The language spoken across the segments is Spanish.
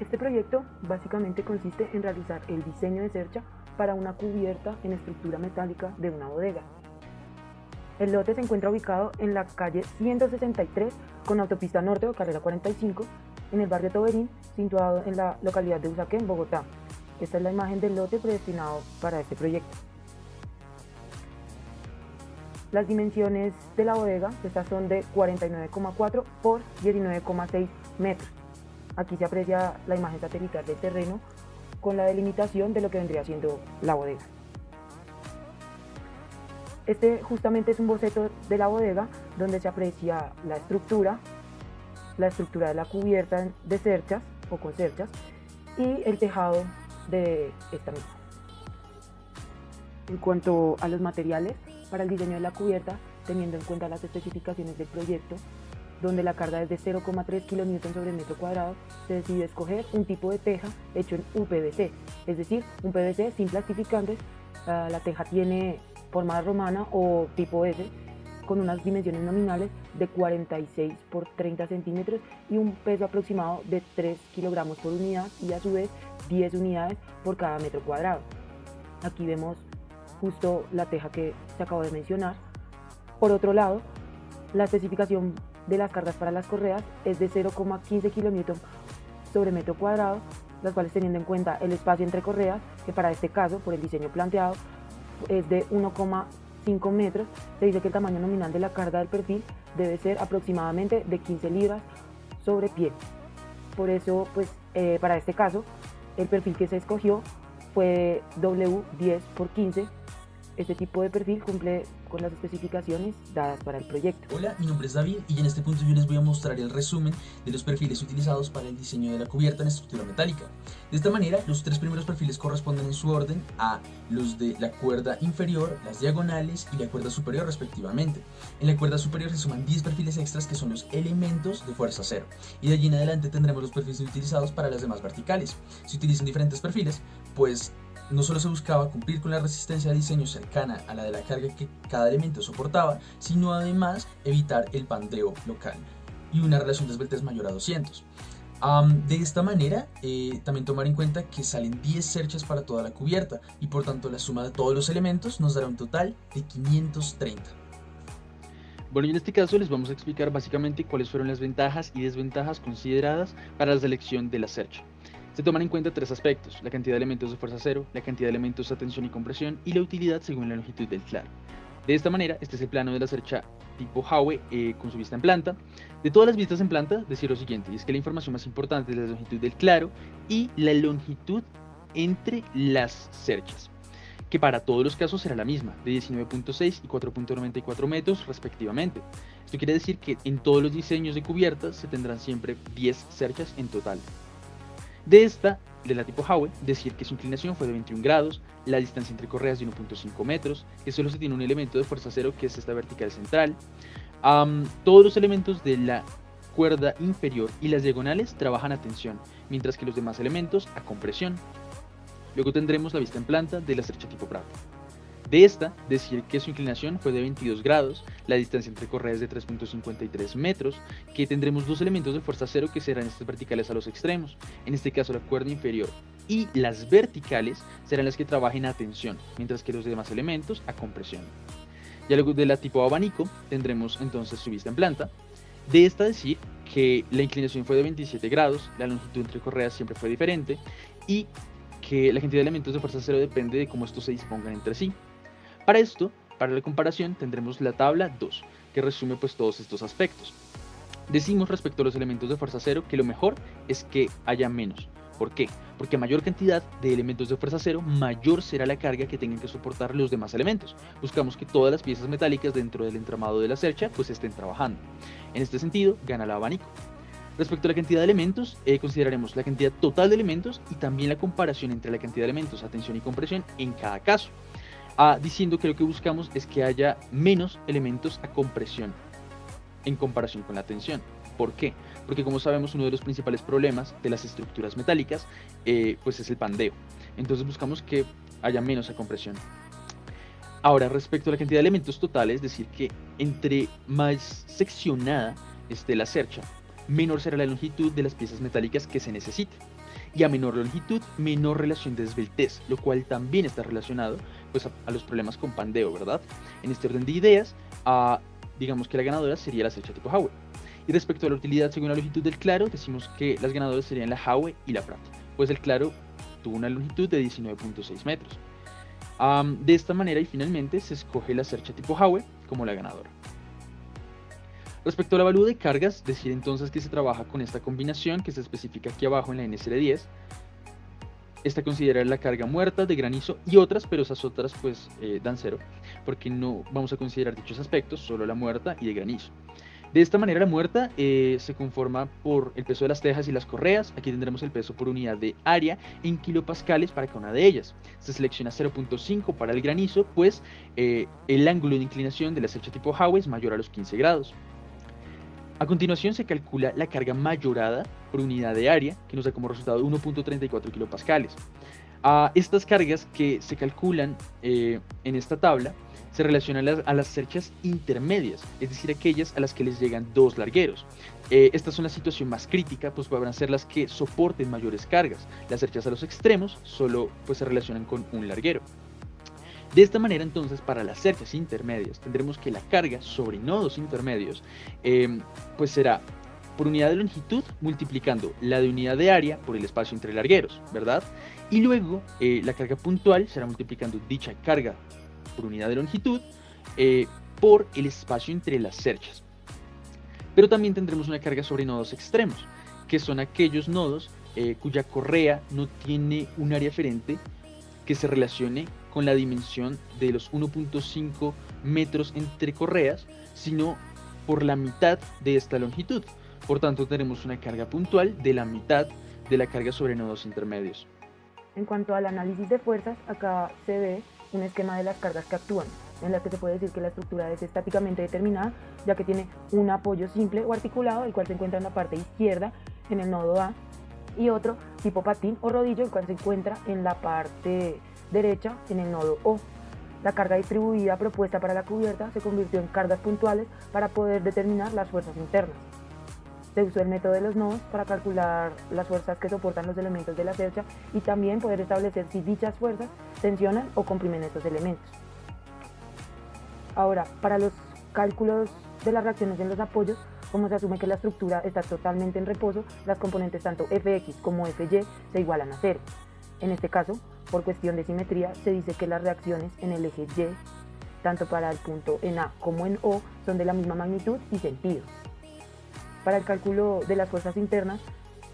Este proyecto básicamente consiste en realizar el diseño de cercha para una cubierta en estructura metálica de una bodega. El lote se encuentra ubicado en la calle 163 con autopista norte o carrera 45 en el barrio Toberín, situado en la localidad de Usaquén, Bogotá. Esta es la imagen del lote predestinado para este proyecto. Las dimensiones de la bodega, estas son de 49,4 por 19,6 metros. Aquí se aprecia la imagen satelital del terreno con la delimitación de lo que vendría siendo la bodega. Este justamente es un boceto de la bodega donde se aprecia la estructura de la cubierta de cerchas o con cerchas y el tejado de esta misma. En cuanto a los materiales para el diseño de la cubierta, teniendo en cuenta las especificaciones del proyecto, donde la carga es de 0,3 kN sobre metro cuadrado, se decidió escoger un tipo de teja hecho en UPVC, es decir, un PVC sin plastificantes. La teja tiene forma romana o tipo S, con unas dimensiones nominales de 46 por 30 centímetros y un peso aproximado de 3 kilogramos por unidad y a su vez 10 unidades por cada metro cuadrado. Aquí vemos justo la teja que se acabó de mencionar. Por otro lado, la especificación de las cargas para las correas es de 0,15 kN sobre metro cuadrado, las cuales teniendo en cuenta el espacio entre correas, que para este caso, por el diseño planteado, es de 1,5 metros, se dice que el tamaño nominal de la carga del perfil debe ser aproximadamente de 15 libras sobre pie. Por eso, para este caso, el perfil que se escogió fue W10 por 15. Este tipo de perfil cumple con las especificaciones dadas para el proyecto. Hola, mi nombre es David y en este punto yo les voy a mostrar el resumen de los perfiles utilizados para el diseño de la cubierta en estructura metálica. De esta manera, los tres primeros perfiles corresponden en su orden a los de la cuerda inferior, las diagonales y la cuerda superior respectivamente. En la cuerda superior se suman 10 perfiles extras que son los elementos de fuerza cero, y de allí en adelante tendremos los perfiles utilizados para las demás verticales. Se utilizan diferentes perfiles, pues no solo se buscaba cumplir con la resistencia de diseño cercana a la de la carga que cada elemento soportaba, sino además evitar el pandeo local y una relación de esbeltez mayor a 200. De esta manera, también tomar en cuenta que salen 10 cerchas para toda la cubierta y por tanto la suma de todos los elementos nos dará un total de 530. Bueno, y en este caso les vamos a explicar básicamente cuáles fueron las ventajas y desventajas consideradas para la selección de la cercha. Se toman en cuenta tres aspectos: la cantidad de elementos de fuerza cero, la cantidad de elementos de tensión y compresión y la utilidad según la longitud del claro. De esta manera, este es el plano de la cercha tipo Howe con su vista en planta. De todas las vistas en planta, decir lo siguiente, y es que la información más importante es la longitud del claro y la longitud entre las cerchas, que para todos los casos será la misma, de 19.6 y 4.94 metros respectivamente. Esto quiere decir que en todos los diseños de cubiertas se tendrán siempre 10 cerchas en total. De la tipo Howe, decir que su inclinación fue de 21 grados, la distancia entre correas de 1.5 metros, que solo se tiene un elemento de fuerza cero que es esta vertical central. Todos los elementos de la cuerda inferior y las diagonales trabajan a tensión, mientras que los demás elementos a compresión. Luego tendremos la vista en planta de la cercha tipo Pratt. De decir que su inclinación fue de 22 grados, la distancia entre correas de 3.53 metros, que tendremos dos elementos de fuerza cero que serán estas verticales a los extremos, en este caso la cuerda inferior, y las verticales serán las que trabajen a tensión, mientras que los demás elementos a compresión. Ya luego de la tipo abanico tendremos entonces su vista en planta. De decir que la inclinación fue de 27 grados, la longitud entre correas siempre fue diferente y que la cantidad de elementos de fuerza cero depende de cómo estos se dispongan entre sí. Para esto, para la comparación, tendremos la tabla 2, que resume todos estos aspectos. Decimos respecto a los elementos de fuerza cero que lo mejor es que haya menos. ¿Por qué? Porque a mayor cantidad de elementos de fuerza cero, mayor será la carga que tengan que soportar los demás elementos. Buscamos que todas las piezas metálicas dentro del entramado de la cercha estén trabajando. En este sentido, gana el abanico. Respecto a la cantidad de elementos, consideraremos la cantidad total de elementos y también la comparación entre la cantidad de elementos a tensión y compresión en cada caso. Diciendo que lo que buscamos es que haya menos elementos a compresión en comparación con la tensión. ¿Por qué? Porque como sabemos, uno de los principales problemas de las estructuras metálicas es el pandeo. Entonces buscamos que haya menos a compresión. Ahora, respecto a la cantidad de elementos totales, es decir que entre más seccionada esté la cercha, menor será la longitud de las piezas metálicas que se necesita. Y a menor longitud, menor relación de esbeltez, lo cual también está relacionado pues, a los problemas con pandeo, ¿verdad? En este orden de ideas, digamos que la ganadora sería la Sercha tipo Howe. Y respecto a la utilidad según la longitud del claro, decimos que las ganadoras serían la Howe y la Pratt, pues el claro tuvo una longitud de 19.6 metros. De esta manera y finalmente se escoge la Sercha tipo Howe como la ganadora. Respecto al avalúo de cargas, decir entonces que se trabaja con esta combinación que se especifica aquí abajo en la NSR10. Esta considera la carga muerta de granizo y otras, pero esas otras pues dan 0, porque no vamos a considerar dichos aspectos, solo la muerta y de granizo. De esta manera la muerta se conforma por el peso de las tejas y las correas. Aquí tendremos el peso por unidad de área en kilopascales para cada una de ellas. Se selecciona 0.5 para el granizo, pues el ángulo de inclinación de la Sercha tipo Howe es mayor a los 15 grados. A continuación se calcula la carga mayorada por unidad de área, que nos da como resultado 1.34 kilopascales. Estas cargas que se calculan en esta tabla se relacionan a las cerchas intermedias, es decir, aquellas a las que les llegan 2 largueros. Estas son la situación más crítica, pues van a ser las que soporten mayores cargas. Las cerchas a los extremos solo pues, se relacionan con un larguero. De esta manera entonces para las cerchas intermedias tendremos que la carga sobre nodos intermedios pues será por unidad de longitud multiplicando la de unidad de área por el espacio entre largueros, ¿verdad? Y luego la carga puntual será multiplicando dicha carga por unidad de longitud por el espacio entre las cerchas. Pero también tendremos una carga sobre nodos extremos, que son aquellos nodos cuya correa no tiene un área aferente que se relacione con la dimensión de los 1.5 metros entre correas, sino por la mitad de esta longitud. Por tanto, tenemos una carga puntual de la mitad de la carga sobre nodos intermedios. En cuanto al análisis de fuerzas, acá se ve un esquema de las cargas que actúan, en la que se puede decir que la estructura es estáticamente determinada, ya que tiene un apoyo simple o articulado, el cual se encuentra en la parte izquierda, en el nodo A, y otro tipo patín o rodillo, el cual se encuentra en la parte derecha, en el nodo O. La carga distribuida propuesta para la cubierta se convirtió en cargas puntuales para poder determinar las fuerzas internas. Se usó el método de los nodos para calcular las fuerzas que soportan los elementos de la cercha y también poder establecer si dichas fuerzas tensionan o comprimen estos elementos. Ahora, para los cálculos de las reacciones en los apoyos, como se asume que la estructura está totalmente en reposo, las componentes tanto Fx como Fy se igualan a 0. En este caso, por cuestión de simetría, se dice que las reacciones en el eje Y, tanto para el punto en A como en O, son de la misma magnitud y sentido. Para el cálculo de las fuerzas internas,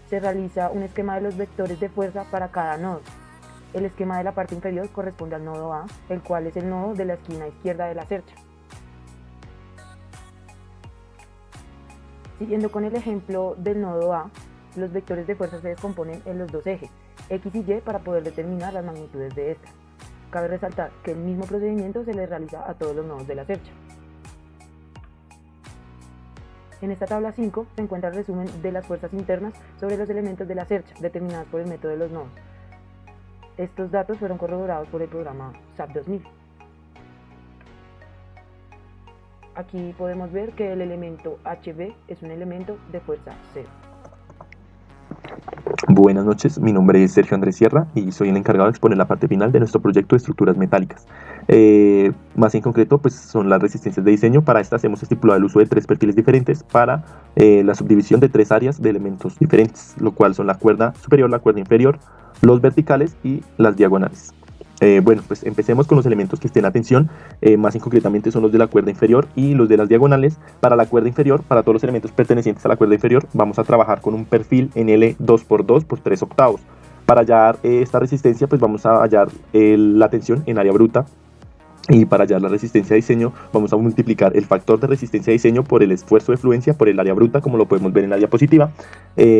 se realiza un esquema de los vectores de fuerza para cada nodo. El esquema de la parte inferior corresponde al nodo A, el cual es el nodo de la esquina izquierda de la cercha. Siguiendo con el ejemplo del nodo A, los vectores de fuerza se descomponen en los dos ejes, X y Y, para poder determinar las magnitudes de estas. Cabe resaltar que el mismo procedimiento se le realiza a todos los nodos de la cercha. En esta tabla 5 se encuentra el resumen de las fuerzas internas sobre los elementos de la cercha, determinadas por el método de los nodos. Estos datos fueron corroborados por el programa SAP 2000. Aquí podemos ver que el elemento HB es un elemento de fuerza 0. Buenas noches, mi nombre es Sergio Andrés Sierra y soy el encargado de exponer la parte final de nuestro proyecto de estructuras metálicas. Más en concreto, pues son las resistencias de diseño. Para estas hemos estipulado el uso de 3 perfiles diferentes para la subdivisión de 3 áreas de elementos diferentes, lo cual son la cuerda superior, la cuerda inferior, los verticales y las diagonales. Bueno, pues empecemos con los elementos que estén a tensión, más en concretamente son los de la cuerda inferior y los de las diagonales. Para la cuerda inferior, para todos los elementos pertenecientes a la cuerda inferior, vamos a trabajar con un perfil en L 2x2 por 3 octavos. Para hallar esta resistencia, pues vamos a hallar la tensión en área bruta. Y para hallar la resistencia de diseño, vamos a multiplicar el factor de resistencia de diseño por el esfuerzo de fluencia por el área bruta, como lo podemos ver en la diapositiva,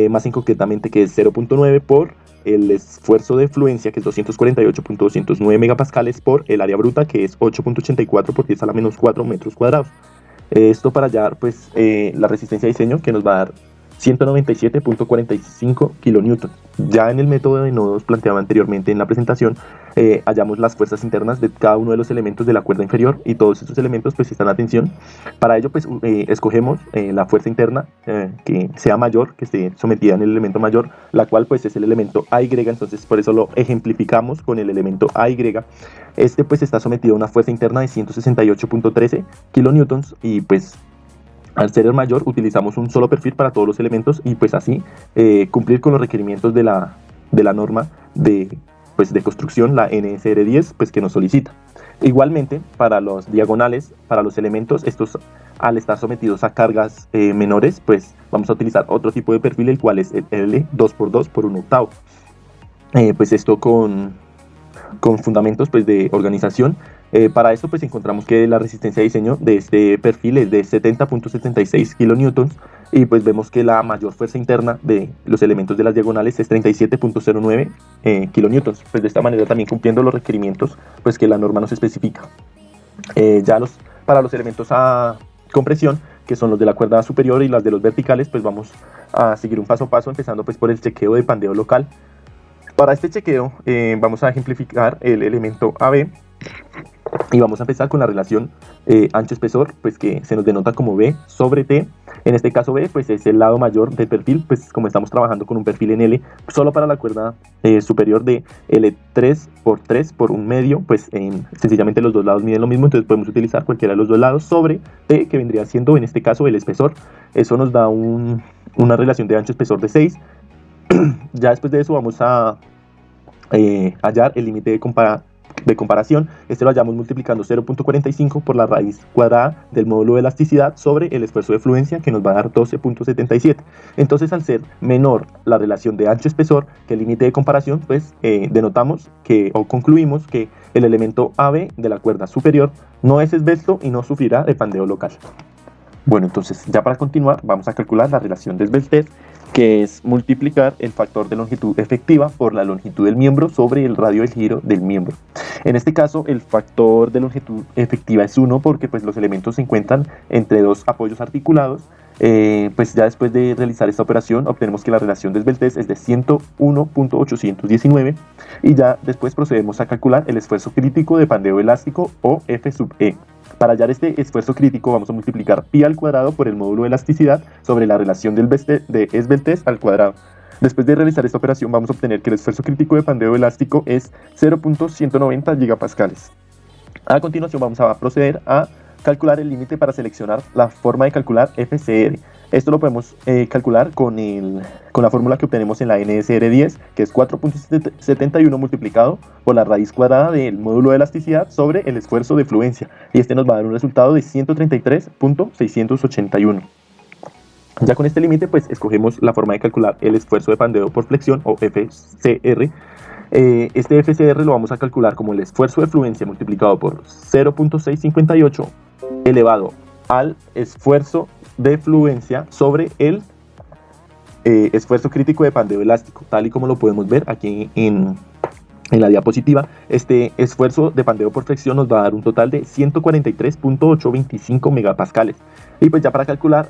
más en concretamente que es 0.9 por el esfuerzo de fluencia, que es 248.209 megapascales, por el área bruta, que es 8.84 por 10 a la menos 4 metros cuadrados. Esto para hallar pues, la resistencia de diseño, que nos va a dar 197.45 kilonewtons. Ya en el método de nodos planteado anteriormente en la presentación, hallamos las fuerzas internas de cada uno de los elementos de la cuerda inferior y todos estos elementos pues están a tensión. Para ello pues escogemos la fuerza interna que sea mayor, que esté sometida en el elemento mayor, la cual pues es el elemento AY, entonces por eso lo ejemplificamos con el elemento AY. Este pues está sometido a una fuerza interna de 168.13 kilonewtons y pues al ser el mayor utilizamos un solo perfil para todos los elementos y pues así cumplir con los requerimientos de la norma de construcción, la NSR 10, pues que nos solicita. Igualmente para los diagonales, para los elementos, estos al estar sometidos a cargas menores, pues vamos a utilizar otro tipo de perfil, el cual es el L2x2 por 1/8. Pues esto con fundamentos pues de organización. Para esto pues encontramos que la resistencia de diseño de este perfil es de 70.76 kilonewtons y pues vemos que la mayor fuerza interna de los elementos de las diagonales es 37.09 kilonewtons, pues de esta manera también cumpliendo los requerimientos pues que la norma nos especifica. Para los elementos a compresión, que son los de la cuerda superior y las de los verticales, pues vamos a seguir un paso a paso, empezando pues por el chequeo de pandeo local. Para este chequeo vamos a ejemplificar el elemento AB y vamos a empezar con la relación ancho-espesor, pues que se nos denota como B sobre T. En este caso B pues es el lado mayor del perfil, pues como estamos trabajando con un perfil en L, solo para la cuerda superior de L3 por 3 por 1/2, pues sencillamente los dos lados miden lo mismo, entonces podemos utilizar cualquiera de los dos lados sobre T, que vendría siendo en este caso el espesor. Eso nos da una relación de ancho-espesor de 6. Ya después de eso vamos a hallar el límite de comparación. Este lo hallamos multiplicando 0.45 por la raíz cuadrada del módulo de elasticidad sobre el esfuerzo de fluencia, que nos va a dar 12.77. Entonces, al ser menor la relación de ancho-espesor que el límite de comparación, pues denotamos o concluimos que el elemento AB de la cuerda superior no es esbelto y no sufrirá de pandeo local. Bueno, entonces ya para continuar vamos a calcular la relación de esbeltez, que es multiplicar el factor de longitud efectiva por la longitud del miembro sobre el radio del giro del miembro. En este caso el factor de longitud efectiva es 1 porque pues los elementos se encuentran entre dos apoyos articulados. Pues ya después de realizar esta operación obtenemos que la relación de esbeltez es de 101.819 y ya después procedemos a calcular el esfuerzo crítico de pandeo elástico o F sub E. Para hallar este esfuerzo crítico vamos a multiplicar pi al cuadrado por el módulo de elasticidad sobre la relación de esbeltez al cuadrado. Después de realizar esta operación vamos a obtener que el esfuerzo crítico de pandeo elástico es 0.190 gigapascales. A continuación vamos a proceder a calcular el límite para seleccionar la forma de calcular FCR. Esto lo podemos calcular con la fórmula que obtenemos en la NSR 10, que es 4.71 multiplicado por la raíz cuadrada del módulo de elasticidad sobre el esfuerzo de fluencia, y este nos va a dar un resultado de 133.681. Ya con este límite pues escogemos la forma de calcular el esfuerzo de pandeo por flexión o FCR. Este FCR lo vamos a calcular como el esfuerzo de fluencia multiplicado por 0.658 elevado al esfuerzo de fluencia sobre el esfuerzo crítico de pandeo elástico, tal y como lo podemos ver aquí en la diapositiva. Este esfuerzo de pandeo por flexión nos va a dar un total de 143.825 megapascales. Y pues ya para calcular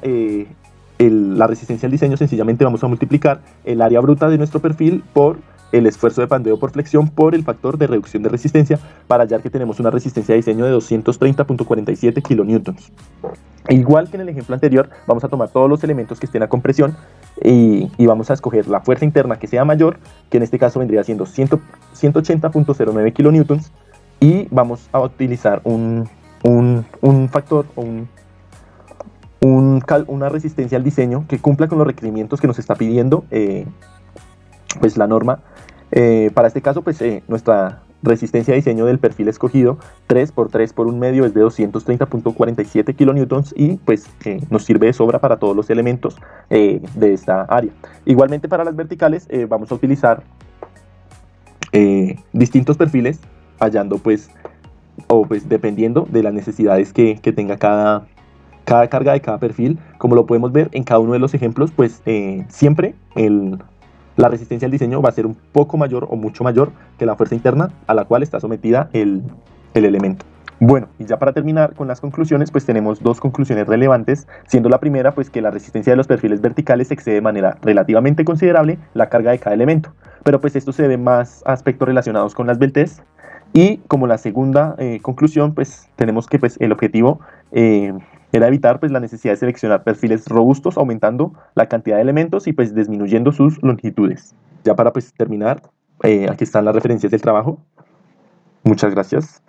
la resistencia al diseño, sencillamente vamos a multiplicar el área bruta de nuestro perfil por el esfuerzo de pandeo por flexión por el factor de reducción de resistencia, para hallar que tenemos una resistencia de diseño de 230.47 kilonewtons. Igual que en el ejemplo anterior, vamos a tomar todos los elementos que estén a compresión y vamos a escoger la fuerza interna que sea mayor, que en este caso vendría siendo 180.09 kilonewtons, y vamos a utilizar un factor o una resistencia al diseño que cumpla con los requerimientos que nos está pidiendo pues la norma. Para este caso pues nuestra resistencia de diseño del perfil escogido 3 por 3 por 1/2 es de 230.47 kilonewtons y pues nos sirve de sobra para todos los elementos de esta área. Igualmente para las verticales vamos a utilizar distintos perfiles, hallando pues dependiendo de las necesidades que tenga cada carga de cada perfil. Como lo podemos ver en cada uno de los ejemplos, pues siempre la resistencia al diseño va a ser un poco mayor o mucho mayor que la fuerza interna a la cual está sometida el elemento. Bueno, y ya para terminar con las conclusiones, pues tenemos dos conclusiones relevantes, siendo la primera pues que la resistencia de los perfiles verticales excede de manera relativamente considerable la carga de cada elemento, pero pues esto se debe más a aspectos relacionados con las beltές. Y como la segunda conclusión, pues tenemos que pues el objetivo era evitar pues la necesidad de seleccionar perfiles robustos, aumentando la cantidad de elementos y pues disminuyendo sus longitudes. Ya para pues terminar, aquí están las referencias del trabajo. Muchas gracias.